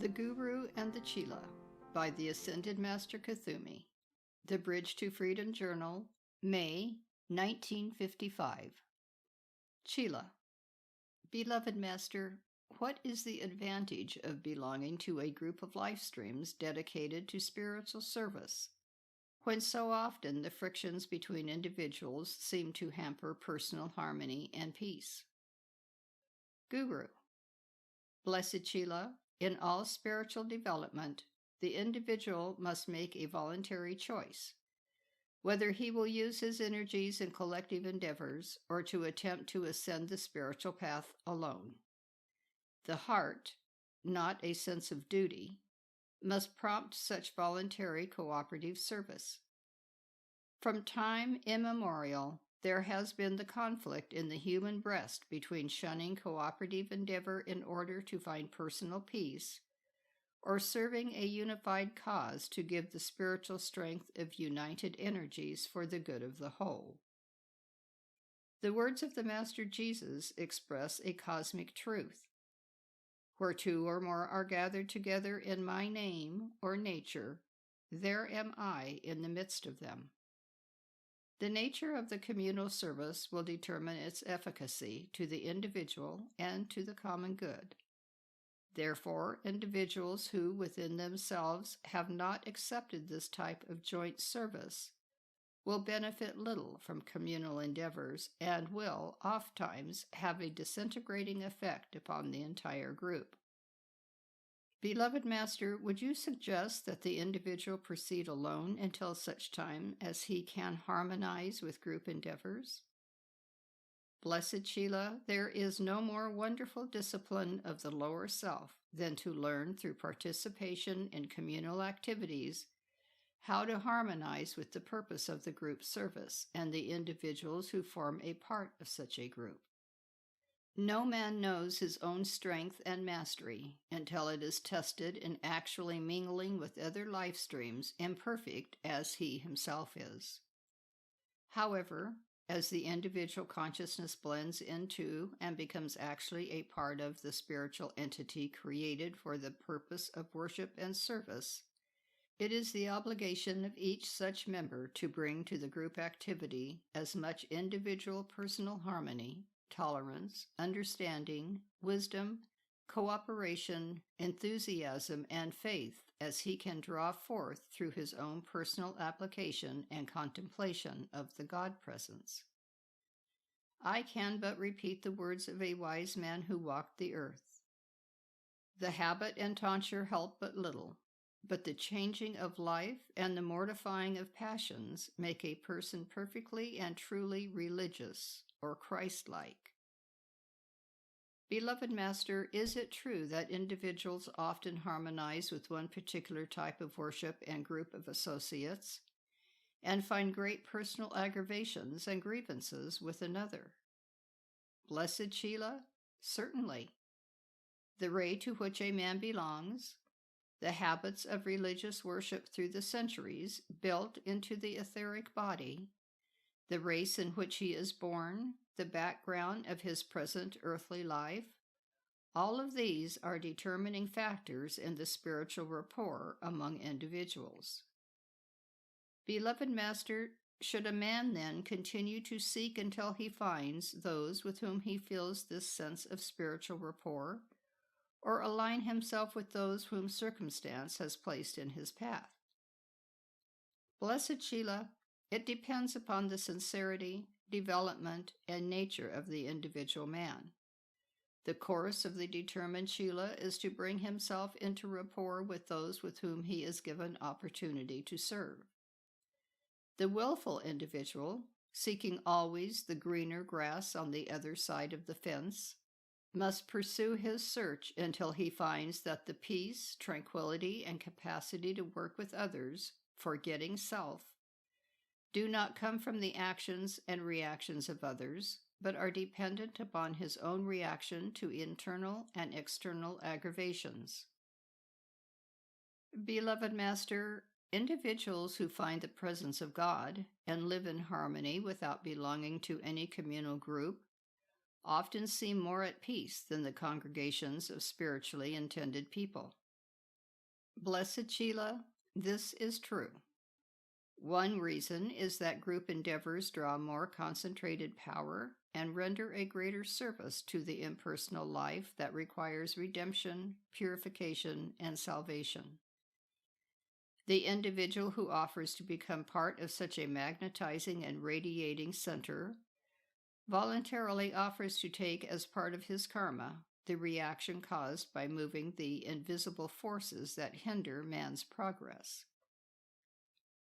The Guru and the Chela by the Ascended Master Kuthumi. The Bridge to Freedom Journal, May 1955. Chela. Beloved Master, what is the advantage of belonging to a group of life streams dedicated to spiritual service, when so often the frictions between individuals seem to hamper personal harmony and peace? Guru. Blessed Chela, in all spiritual development, the individual must make a voluntary choice, whether he will use his energies in collective endeavors or to attempt to ascend the spiritual path alone. The heart, not a sense of duty, must prompt such voluntary cooperative service. From time immemorial, there has been the conflict in the human breast between shunning cooperative endeavor in order to find personal peace, or serving a unified cause to give the spiritual strength of united energies for the good of the whole. The words of the Master Jesus express a cosmic truth. Where two or more are gathered together in my name or nature, there am I in the midst of them. The nature of the communal service will determine its efficacy to the individual and to the common good. Therefore, individuals who within themselves have not accepted this type of joint service will benefit little from communal endeavors and will, oftentimes, have a disintegrating effect upon the entire group. Beloved Master, would you suggest that the individual proceed alone until such time as he can harmonize with group endeavors? Blessed Chela, there is no more wonderful discipline of the lower self than to learn through participation in communal activities how to harmonize with the purpose of the group service and the individuals who form a part of such a group. No man knows his own strength and mastery until it is tested in actually mingling with other life streams, imperfect as he himself is. However, as the individual consciousness blends into and becomes actually a part of the spiritual entity created for the purpose of worship and service, it is the obligation of each such member to bring to the group activity as much individual personal harmony, tolerance, understanding, wisdom, cooperation, enthusiasm, and faith as he can draw forth through his own personal application and contemplation of the God presence. I can but repeat the words of a wise man who walked the earth. The habit and tonsure help but little, but the changing of life and the mortifying of passions make a person perfectly and truly religious or Christ-like. Beloved Master, is it true that individuals often harmonize with one particular type of worship and group of associates, and find great personal aggravations and grievances with another? Blessed Chela, certainly. The ray to which a man belongs, the habits of religious worship through the centuries built into the etheric body, the race in which he is born, the background of his present earthly life, all of these are determining factors in the spiritual rapport among individuals. Beloved Master, should a man then continue to seek until he finds those with whom he feels this sense of spiritual rapport, or align himself with those whom circumstance has placed in his path? Blessed Chela, it depends upon the sincerity, development, and nature of the individual man. The course of the determined Chela is to bring himself into rapport with those with whom he is given opportunity to serve. The willful individual, seeking always the greener grass on the other side of the fence, must pursue his search until he finds that the peace, tranquility, and capacity to work with others, forgetting self, do not come from the actions and reactions of others, but are dependent upon his own reaction to internal and external aggravations. Beloved Master, individuals who find the presence of God and live in harmony without belonging to any communal group often seem more at peace than the congregations of spiritually intended people. Blessed Chela, this is true. One reason is that group endeavors draw more concentrated power and render a greater service to the impersonal life that requires redemption, purification, and salvation. The individual who offers to become part of such a magnetizing and radiating center voluntarily offers to take as part of his karma the reaction caused by moving the invisible forces that hinder man's progress.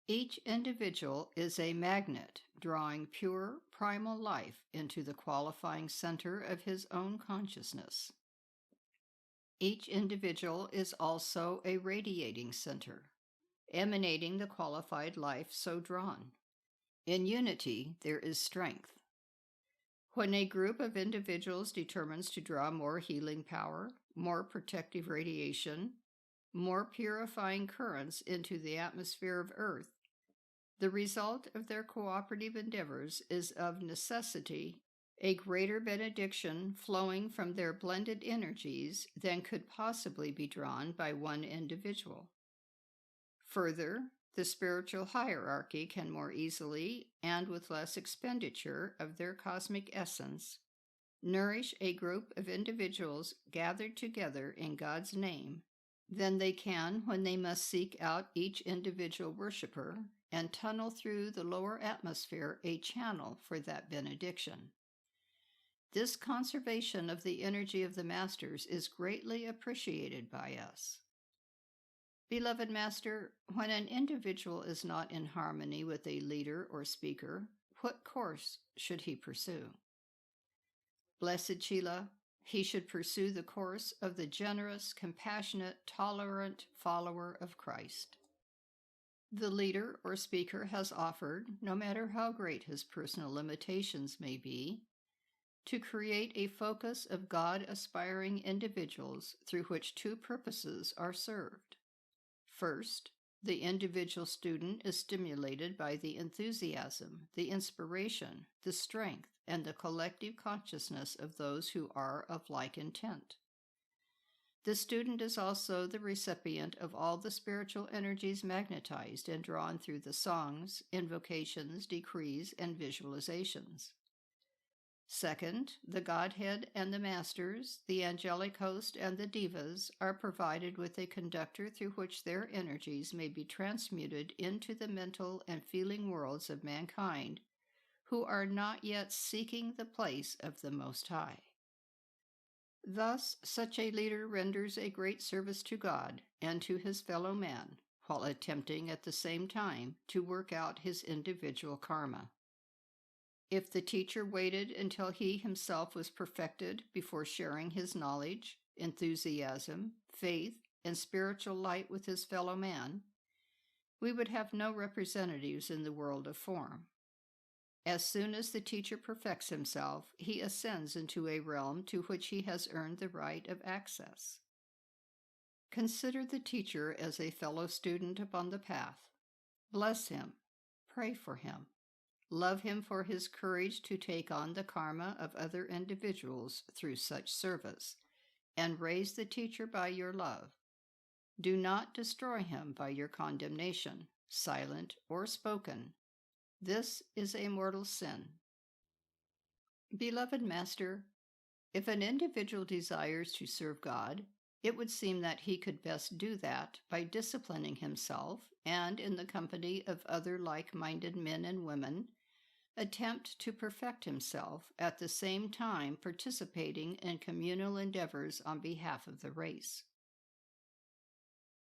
Each individual is a magnet drawing pure primal life into the qualifying center of his own consciousness. Each individual is also a radiating center, emanating the qualified life so drawn. In unity, there is strength. When a group of individuals determines to draw more healing power, more protective radiation, more purifying currents into the atmosphere of Earth, the result of their cooperative endeavors is of necessity a greater benediction flowing from their blended energies than could possibly be drawn by one individual. Further, the spiritual hierarchy can more easily, and with less expenditure of their cosmic essence, nourish a group of individuals gathered together in God's name than they can when they must seek out each individual worshiper and tunnel through the lower atmosphere a channel for that benediction. This conservation of the energy of the Masters is greatly appreciated by us. Beloved Master, when an individual is not in harmony with a leader or speaker, what course should he pursue? Blessed Chela, he should pursue the course of the generous, compassionate, tolerant follower of Christ. The leader or speaker has offered, no matter how great his personal limitations may be, to create a focus of God-aspiring individuals through which two purposes are served. First, the individual student is stimulated by the enthusiasm, the inspiration, the strength, and the collective consciousness of those who are of like intent. The student is also the recipient of all the spiritual energies magnetized and drawn through the songs, invocations, decrees, and visualizations. Second, the Godhead and the Masters, the angelic host and the devas are provided with a conductor through which their energies may be transmuted into the mental and feeling worlds of mankind who are not yet seeking the place of the Most High. Thus, such a leader renders a great service to God and to his fellow man, while attempting at the same time to work out his individual karma. If the teacher waited until he himself was perfected before sharing his knowledge, enthusiasm, faith, and spiritual light with his fellow man, we would have no representatives in the world of form. As soon as the teacher perfects himself, he ascends into a realm to which he has earned the right of access. Consider the teacher as a fellow student upon the path. Bless him. Pray for him. Love him for his courage to take on the karma of other individuals through such service, and raise the teacher by your love. Do not destroy him by your condemnation, silent or spoken. This is a mortal sin. Beloved Master, if an individual desires to serve God, it would seem that he could best do that by disciplining himself and, in the company of other like-minded men and women, attempt to perfect himself, at the same time participating in communal endeavors on behalf of the race.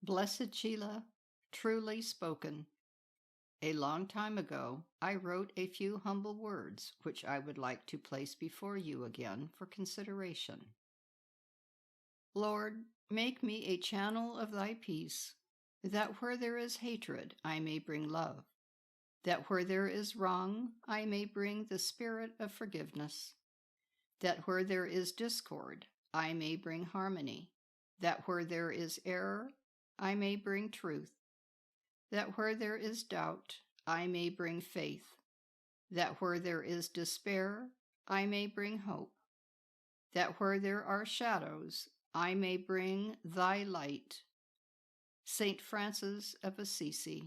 Blessed Chela, truly spoken. A long time ago, I wrote a few humble words which I would like to place before you again for consideration. Lord, make me a channel of thy peace, that where there is hatred I may bring love, that where there is wrong I may bring the spirit of forgiveness, that where there is discord I may bring harmony, that where there is error I may bring truth, that where there is doubt I may bring faith, that where there is despair I may bring hope, that where there are shadows I may bring thy light, Saint Francis of Assisi.